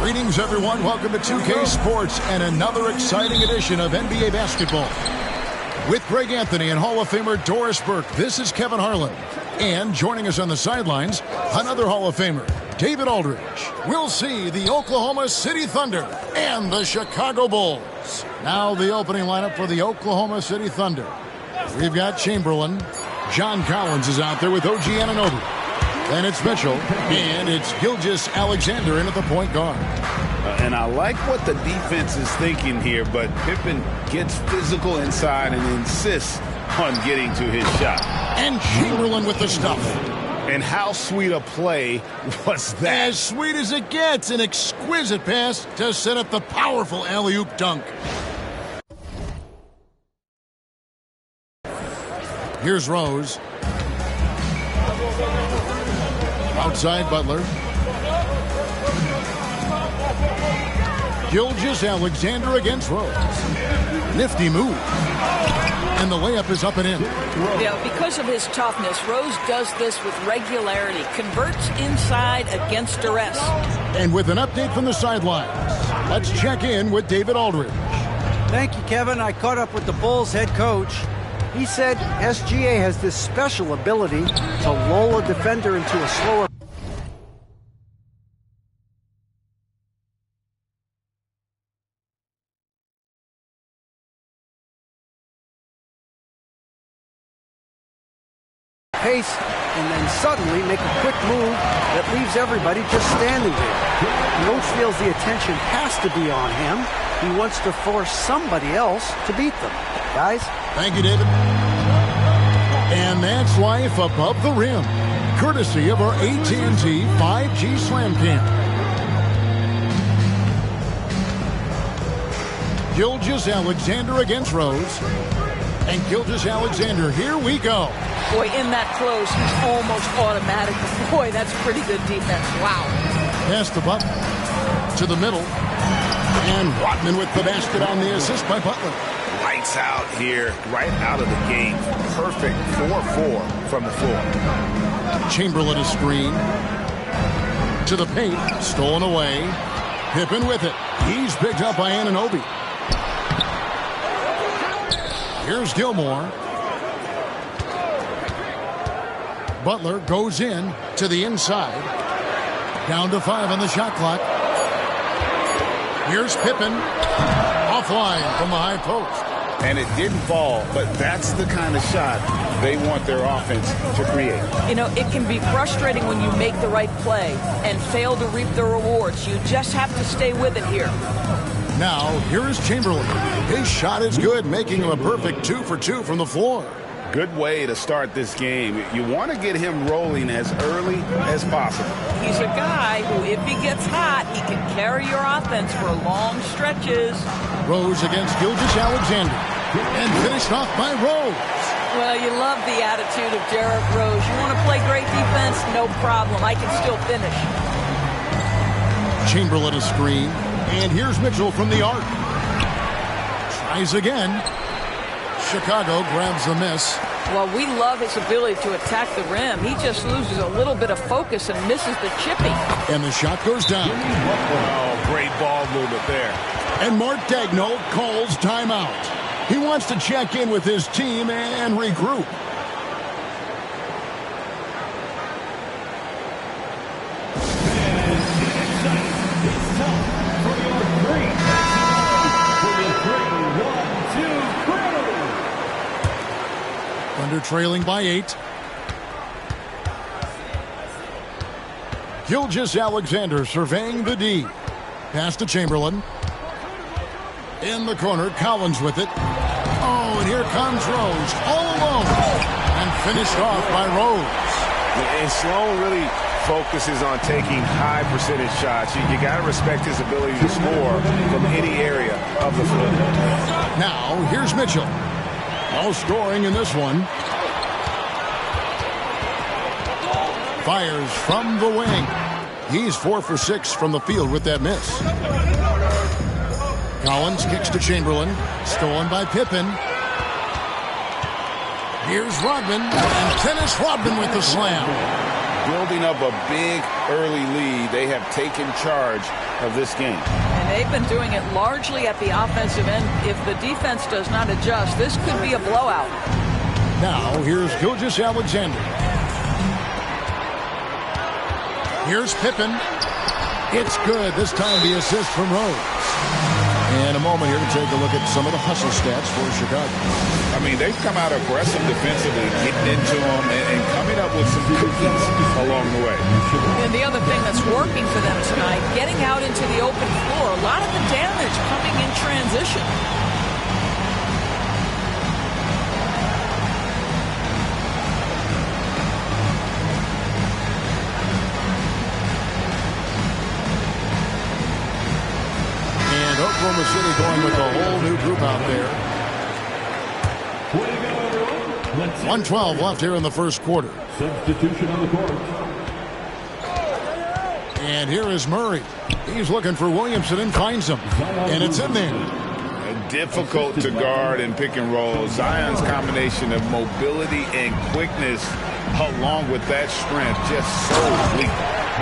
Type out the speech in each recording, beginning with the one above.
Greetings, everyone. Welcome to 2K Sports and another exciting edition of NBA basketball. With Greg Anthony and Hall of Famer Doris Burke, this is Kevin Harlan. And joining us on the sidelines, another Hall of Famer, David Aldridge. We'll see the Oklahoma City Thunder and the Chicago Bulls. Now the opening lineup for the Oklahoma City Thunder. We've got Chamberlain. John Collins is out there with OG Anunoby. Then it's Mitchell, and it's Gilgeous-Alexander in at the point guard. And I like what the defense is thinking here, but Pippen gets physical inside and insists on getting to his shot. And Chamberlain with the stuff. And how sweet a play was that? As sweet as it gets, an exquisite pass to set up the powerful alley-oop dunk. Here's Rose. Outside Butler. Gilgeous-Alexander against Rose. Nifty move. And the layup is up and in. Yeah, because of his toughness, Rose does this with regularity. Converts inside against duress. And with an update from the sidelines, let's check in with David Aldridge. Thank you, Kevin. I caught up with the Bulls head coach. He said SGA has this special ability to lull a defender into a slower pace and then suddenly make a quick move that leaves everybody just standing there. Coach feels the attention has to be on him. He wants to force somebody else to beat them. Guys? Thank you, David. And that's life above the rim, courtesy of our AT&T 5G Slam Cam. Gilgeous-Alexander against Rose. And Gilgeous-Alexander, here we go. Boy, in that close, he's almost automatic. Boy, that's pretty good defense. Wow. Pass to Butler. To the middle. And Rodman with the basket on the assist by Butler. Lights out here, right out of the game. Perfect 4-4 from the floor. Chamberlain a screen. To the paint. Stolen away. Pippen with it. He's picked up by Anunoby. Here's Gilmore. Butler goes in to the inside. Down to 5 on the shot clock. Here's Pippen. Offline from the high post. And it didn't fall, but that's the kind of shot they want their offense to create. You know, it can be frustrating when you make the right play and fail to reap the rewards. You just have to stay with it here. Now, here is Chamberlain. His shot is good, making him a perfect 2 for 2 from the floor. Good way to start this game. You want to get him rolling as early as possible. He's a guy who, if he gets hot, he can carry your offense for long stretches. Rose against Gilgeous-Alexander. And finished off by Rose. Well, you love the attitude of Derrick Rose. You want to play great defense? No problem. I can still finish. Chamberlain a screen. And here's Mitchell from the arc. Tries again. Chicago grabs the miss. Well, we love his ability to attack the rim. He just loses a little bit of focus and misses the chippy. And the shot goes down. Oh, great ball movement there. And Mark Daigneault calls timeout. He wants to check in with his team and regroup. Thunder trailing by 8. Gilgeous-Alexander surveying the D. Pass to Chamberlain. In the corner, Collins with it. Oh, and here comes Rose, all alone. And finished off by Rose. And Sloan really focuses on taking high percentage shots. You got to respect his ability to score from any area of the floor. Now, here's Mitchell. No scoring in this one. Fires from the wing. He's 4 for 6 from the field with that miss. Collins kicks to Chamberlain. Stolen by Pippen. Here's Rodman. And Dennis Rodman with the slam. building up a big early lead. They have taken charge of this game. And they've been doing it largely at the offensive end. If the defense does not adjust, this could be a blowout. Now, here's Gilgeous-Alexander. Here's Pippen. It's good. This time the assist from Rose. And a moment here to take a look at some of the hustle stats for Chicago. I mean, they've come out aggressive defensively, getting into them and coming up with some cookies along the way. And the other thing that's working for them tonight, getting out into the open floor. A lot of the damage coming in transition. Oklahoma City going with a whole new group out there. 1:12 left here in the first quarter. Substitution on the court. And here is Murray. He's looking for Williamson and finds him. And it's in there. Difficult to guard and pick and roll. Zion's combination of mobility and quickness along with that strength just so weak.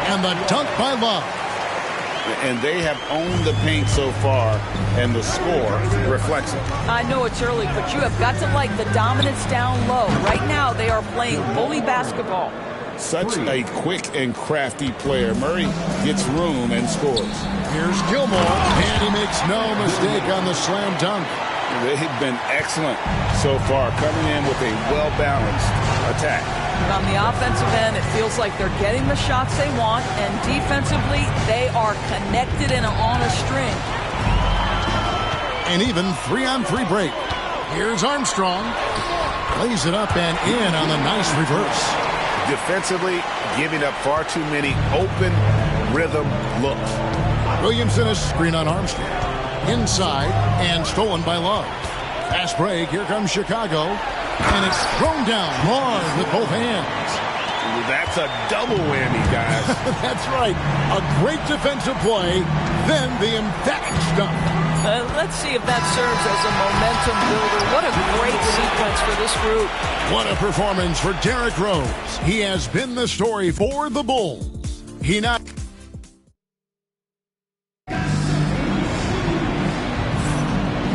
And the dunk by Love. And they have owned the paint so far, and the score reflects it. I know it's early, but you have got to like the dominance down low. Right now, they are playing bully basketball. Such a quick and crafty player. Murray gets room and scores. Here's Gilmore, and he makes no mistake on the slam dunk. They've been excellent so far, coming in with a well-balanced attack. On the offensive end, it feels like they're getting the shots they want, and defensively, they are connected and on a string. An even 3-on-3 break. Here's Armstrong. Lays it up and in on the nice reverse. Defensively, giving up far too many open rhythm looks. Williamson is screen on Armstrong. Inside and stolen by Love. Fast break. Here comes Chicago. And it's thrown down hard with both hands. That's a double whammy, guys. That's right. A great defensive play, then the emphatic stuff. Let's see if that serves as a momentum builder. What a great sequence for this group. What a performance for Derrick Rose. He has been the story for the Bulls. He not.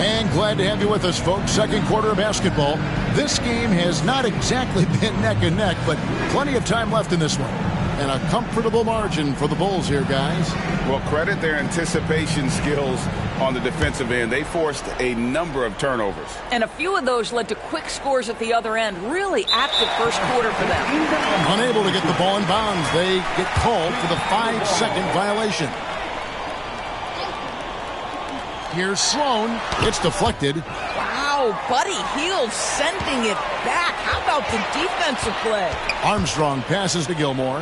And glad to have you with us, folks. Second quarter of basketball. This game has not exactly been neck and neck, but plenty of time left in this one. And a comfortable margin for the Bulls here, guys. Well, credit their anticipation skills on the defensive end. They forced a number of turnovers. And a few of those led to quick scores at the other end. Really active first quarter for them. Unable to get the ball in bounds. They get called for the 5-second violation. Here's Sloan. It's deflected. Wow, Buddy Hield sending it back. How about the defensive play? Armstrong passes to Gilmore.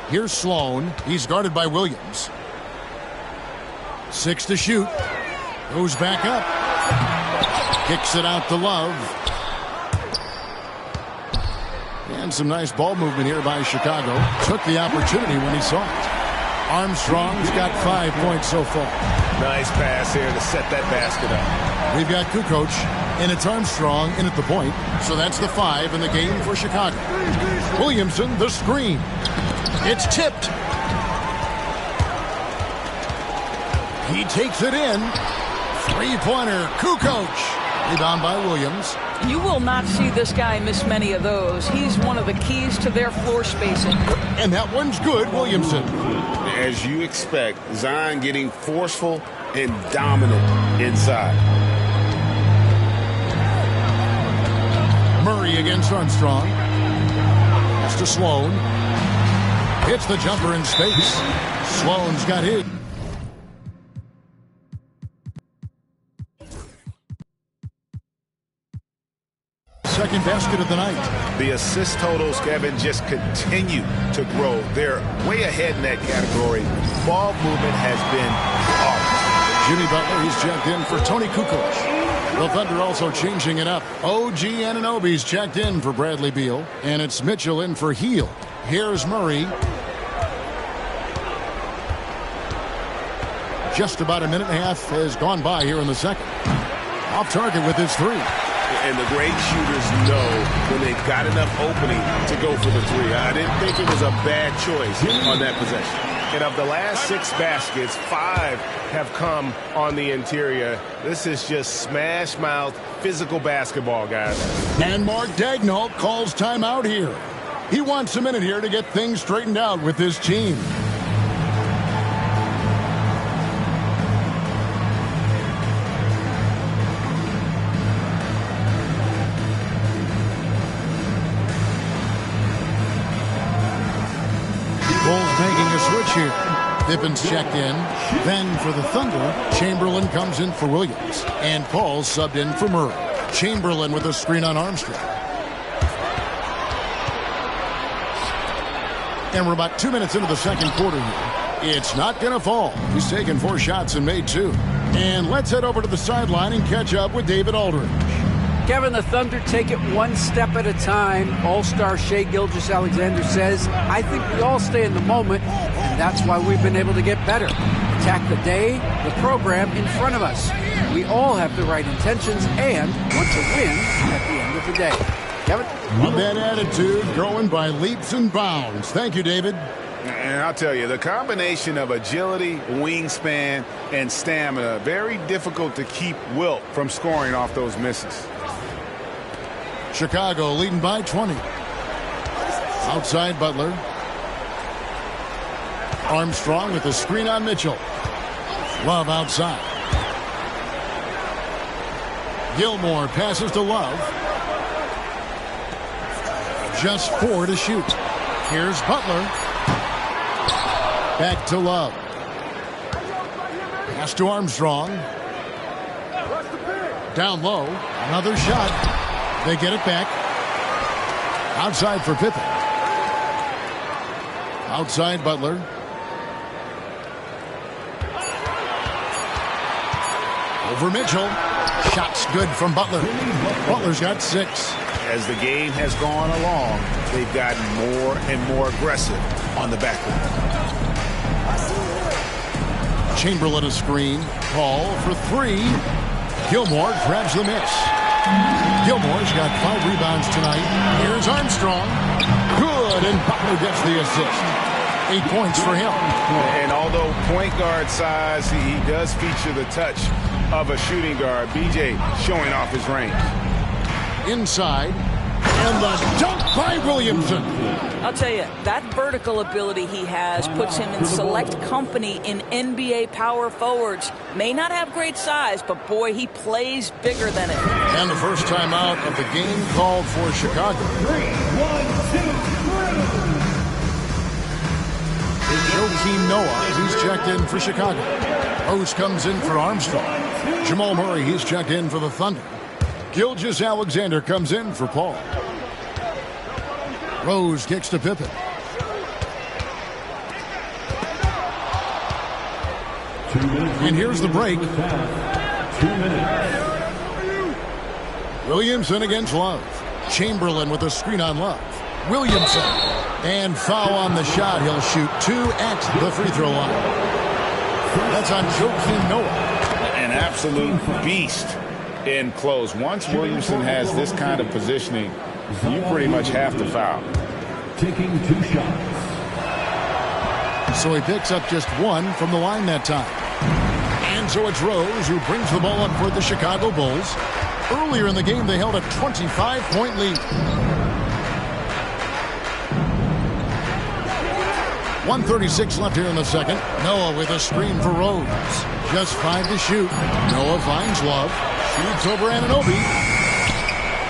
Here's Sloan. He's guarded by Williams. 6 to shoot. Goes back up. Kicks it out to Love. And some nice ball movement here by Chicago. Took the opportunity when he saw it. Armstrong's got 5 points so far. Nice pass here to set that basket up. We've got Kukoc, and it's Armstrong in at the point. So that's the 5 in the game for Chicago. Williamson, the screen. It's tipped. He takes it in. Three-pointer, Kukoc. Rebound by Williams. You will not see this guy miss many of those. He's one of the keys to their floor spacing. And that one's good, Williamson. As you expect, Zion getting forceful and dominant inside. Murray against Armstrong. Pass to Sloan. Hits the jumper in space. Sloan's got his. Second basket of the night. The assist totals, Kevin, just continue to grow. They're way ahead in that category. Ball movement has been off. Jimmy Butler, he's checked in for Tony Kukoc. The Thunder also changing it up. OG Anunoby's checked in for Bradley Beal. And it's Mitchell in for Hield. Here's Murray. Just about a minute and a half has gone by here in the second. Off target with his 3. And the great shooters know when they've got enough opening to go for the three. I didn't think it was a bad choice on that possession. And of the last 6 baskets, 5 have come on the interior. This is just smash mouth, physical basketball, guys. And Mark Daigneault calls timeout here. He wants a minute here to get things straightened out with his team. Bulls making a switch here. Pippen's checked in. Then for the Thunder, Chamberlain comes in for Williams. And Paul subbed in for Murray. Chamberlain with a screen on Armstrong. And we're about 2 minutes into the second quarter here. It's not going to fall. He's taken 4 shots and made 2. And let's head over to the sideline and catch up with David Aldridge. Kevin, the Thunder take it one step at a time. All-star Shai Gilgeous-Alexander says, I think we all stay in the moment, and that's why we've been able to get better. Attack the day, the program in front of us. We all have the right intentions and want to win at the end of the day. Kevin? With that attitude, growing by leaps and bounds. Thank you, David. And I'll tell you, the combination of agility, wingspan, and stamina, very difficult to keep Wilt from scoring off those misses. Chicago leading by 20. Outside Butler. Armstrong with the screen on Mitchell. Love outside. Gilmore passes to Love. Just 4 to shoot. Here's Butler. Back to Love. Pass to Armstrong. Down low. Another shot. They get it back. Outside for Pippen. Outside Butler. Over Mitchell. Shots good from Butler. Butler's got 6. As the game has gone along, they've gotten more and more aggressive on the backline. Chamberlain a screen. Paul for 3. Gilmore grabs the miss. Gilmore's got 5 rebounds tonight. Here's Armstrong. Good, and Butler gets the assist. 8 points for him. And although point guard size, he does feature the touch of a shooting guard. BJ showing off his range. Inside, and the dunk by Williamson. I'll tell you, that vertical ability he has puts him in select company in NBA power forwards. May not have great size, but boy, he plays bigger than it. And the first time out of the game called for Chicago. 3, 1, 2, Joakim Noah, he's checked in for Chicago. Rose comes in for Armstrong. Jamal Murray, he's checked in for the Thunder. Gilgeous-Alexander comes in for Paul. Rose kicks to Pippen. And here's the break. 2 minutes. Williamson against Love. Chamberlain with a screen on Love. Williamson. And foul on the shot. He'll shoot 2 at the free throw line. That's on Joakim Noah. An absolute beast in close. Once Williamson has this kind of positioning, you pretty much have to foul. Taking 2 shots. So he picks up just 1 from the line that time. And so it's Rose who brings the ball up for the Chicago Bulls. Earlier in the game, they held a 25-point lead. 1:36 left here in the second. Noah with a screen for Rose. Just 5 to shoot. Noah finds Love. Shoots over Anunoby.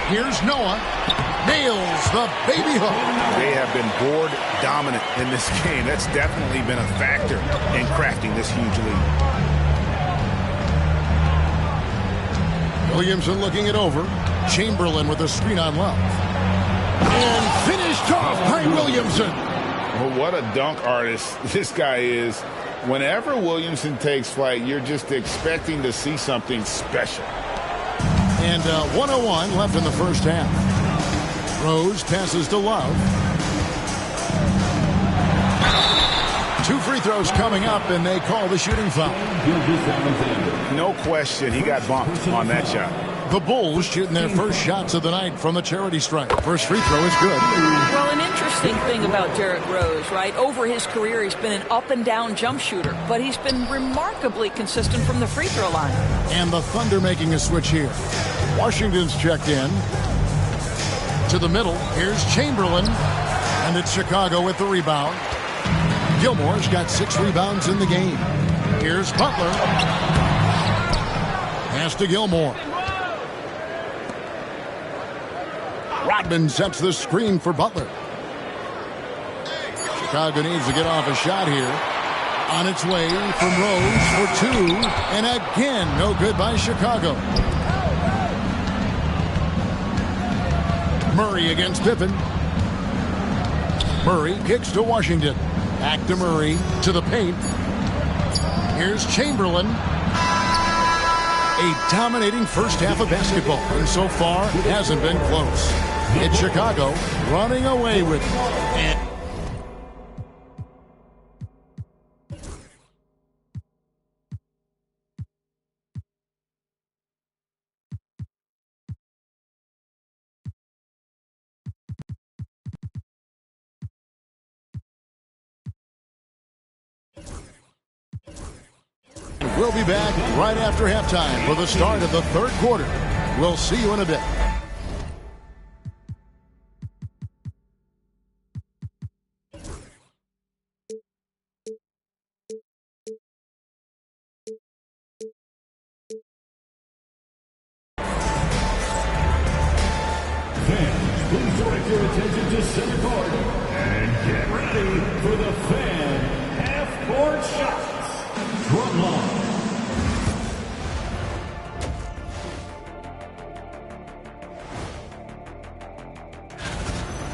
Here's Noah. Nails the baby hook. They have been board dominant in this game. That's definitely been a factor in crafting this huge lead. Williamson looking it over. Chamberlain with a screen on Love. And finished off by Williamson. Well, what a dunk artist this guy is. Whenever Williamson takes flight, you're just expecting to see something special. And 1:01 left in the first half. Rose passes to Love. 2 free throws coming up, and they call the shooting foul. No question, he got bumped on that shot. The Bulls shooting their first shots of the night from the charity stripe. First free throw is good. Well, an interesting thing about Derrick Rose, right? Over his career, he's been an up-and-down jump shooter, but he's been remarkably consistent from the free throw line. And the Thunder making a switch here. Washington's checked in. To the middle. Here's Chamberlain. And it's Chicago with the rebound. Gilmore's got 6 rebounds in the game. Here's Butler. Pass to Gilmore. Rodman sets the screen for Butler. Chicago needs to get off a shot here. On its way from Rose for 2. And again, no good by Chicago. Murray against Pippen. Murray kicks to Washington. Back to Murray to the paint. Here's Chamberlain. A dominating first half of basketball. And so far, it hasn't been close. It's Chicago running away with it. And we'll be back right after halftime for the start of the third quarter. We'll see you in a bit. Fans, please direct your attention to center court and get ready for the fan half-court shots. Front line.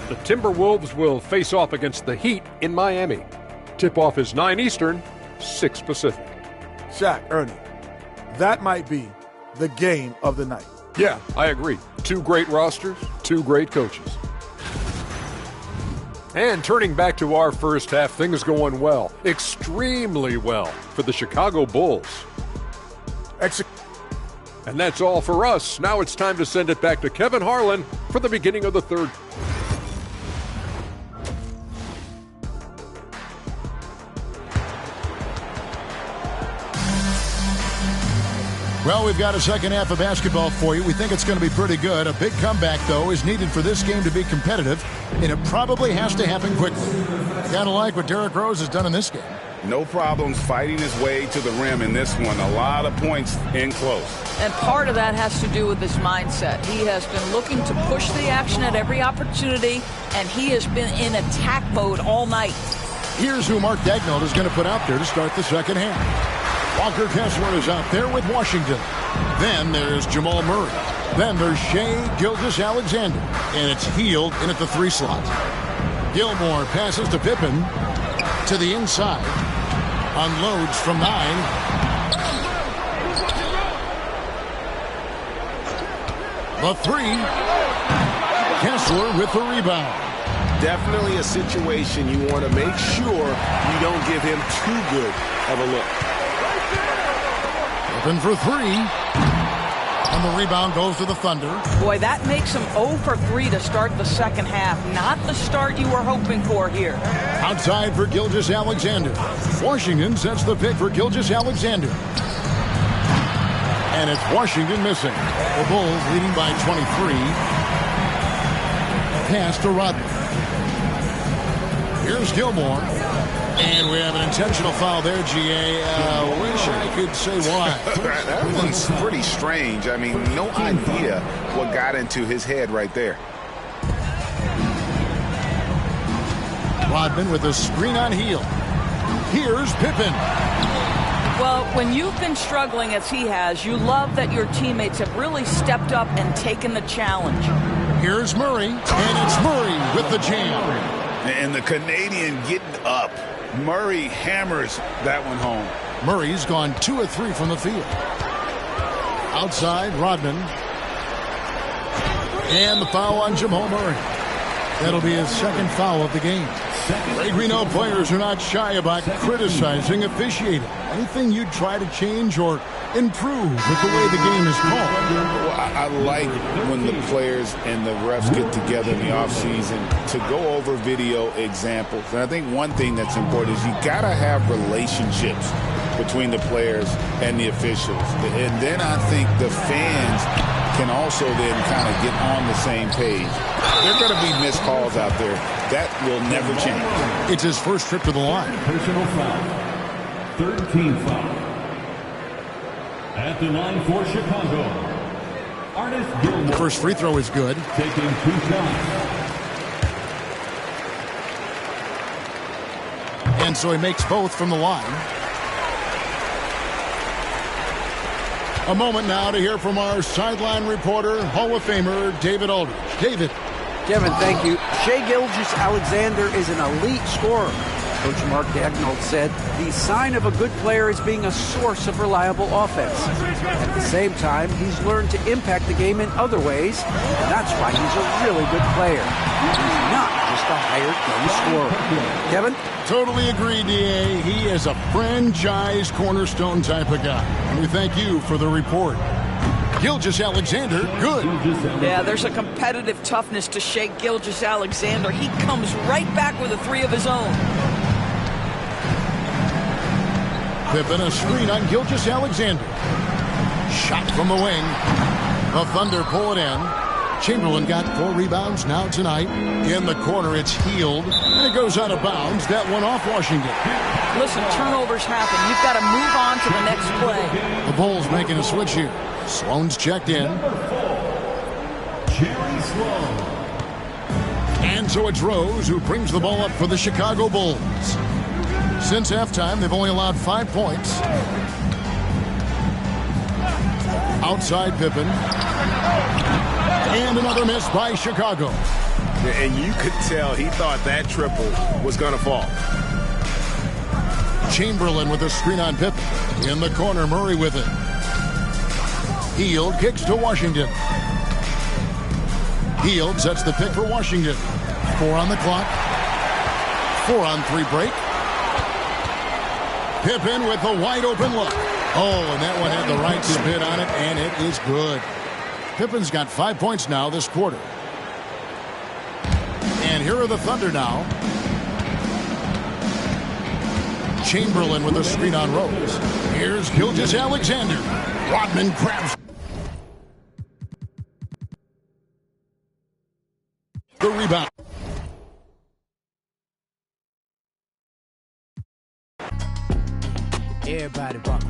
The Timberwolves will face off against the Heat in Miami. Tip-off is 9 Eastern, 6 Pacific. Shaq, Ernie, that might be the game of the night. Yeah, I agree. 2 great rosters, 2 great coaches. And turning back to our first half, things going well, extremely well for the Chicago Bulls. And that's all for us. Now it's time to send it back to Kevin Harlan for the beginning of the third. Well, we've got a second half of basketball for you. We think it's going to be pretty good. A big comeback, though, is needed for this game to be competitive, and it probably has to happen quickly. Kind of like what Derrick Rose has done in this game. No problems fighting his way to the rim in this one. A lot of points in close. And part of that has to do with his mindset. He has been looking to push the action at every opportunity, and he has been in attack mode all night. Here's who Mark Daigneault is going to put out there to start the second half. Walker Kessler is out there with Washington. Then there's Jamal Murray. Then there's Shai Gilgeous-Alexander. And it's Hield in at the 3 slot. Gilmore passes to Pippen. To the inside. Unloads from 9. The 3. Kessler with the rebound. Definitely a situation you want to make sure you don't give him too good of a look. Open for 3. And the rebound goes to the Thunder. Boy, that makes him 0 for 3 to start the second half. Not the start you were hoping for here. Outside for Gilgeous-Alexander. Washington sets the pick for Gilgeous-Alexander. And it's Washington missing. The Bulls leading by 23. Pass to Rodman. Here's Gilmore. And we have an intentional foul there, G.A. Wish I could say why. That one's pretty strange. I mean, no idea what got into his head right there. Rodman with a screen on Hield. Here's Pippen. Well, when you've been struggling as he has, you love that your teammates have really stepped up and taken the challenge. Here's Murray, and it's Murray with the jam. And the Canadian getting up. Murray hammers that one home. Murray's gone 2 of 3 from the field. Outside, Rodman. And the foul on Jamal Murray. That'll be his second foul of the game. Greg, we know players are not shy about criticizing officiating. Anything you'd try to change or improve with the way the game is called? Well, I like when the players and the refs get together in the offseason to go over video examples. And I think one thing that's important is you got to have relationships between the players and the officials. And then I think the fans can also then kind of get on the same page. There are going to be missed calls out there. That will never change. It's his first trip to the line. Personal foul. Third team foul. At the line for Chicago, Artis Gilmore. The first free throw is good. Taking 2 shots. And so he makes both from the line. A moment now to hear from our sideline reporter, Hall of Famer David Aldridge. David. Kevin, thank you. Shai Gilgeous-Alexander is an elite scorer. Coach Mark Daigneault said the sign of a good player is being a source of reliable offense. At the same time, he's learned to impact the game in other ways, and that's why he's a really good player. He's not just a hired gun scorer. Kevin? Totally agree, D.A. He is a franchise cornerstone type of guy. And we thank you for the report. Gilgeous-Alexander, good. Yeah, there's a competitive toughness to Shai Gilgeous-Alexander. He comes right back with a 3 of his own. Pippen, a screen on Gilgeous-Alexander. Shot from the wing. The Thunder pull it in. Chamberlain got 4 rebounds now tonight. In the corner, it's Hield. And it goes out of bounds. That one off Washington. Listen, turnovers happen. You've got to move on to the next play. The Bulls making a switch here. Sloan's checked in. Jerry Sloan. And so it's Rose who brings the ball up for the Chicago Bulls. Since halftime, they've only allowed 5 points. Outside Pippen. And another miss by Chicago. And you could tell he thought that triple was going to fall. Chamberlain with a screen on Pippen. In the corner, Murray with it. Hield kicks to Washington. Hield sets the pick for Washington. 4 on the clock. 4 on 3 break. Pippen with the wide open look. Oh, and that one had the right spin on it, and it is good. Pippen's got 5 points now this quarter. And here are the Thunder now. Chamberlain with a screen on Rose. Here's Gilgeous-Alexander. Rodman grabs the rebound. Everybody rock.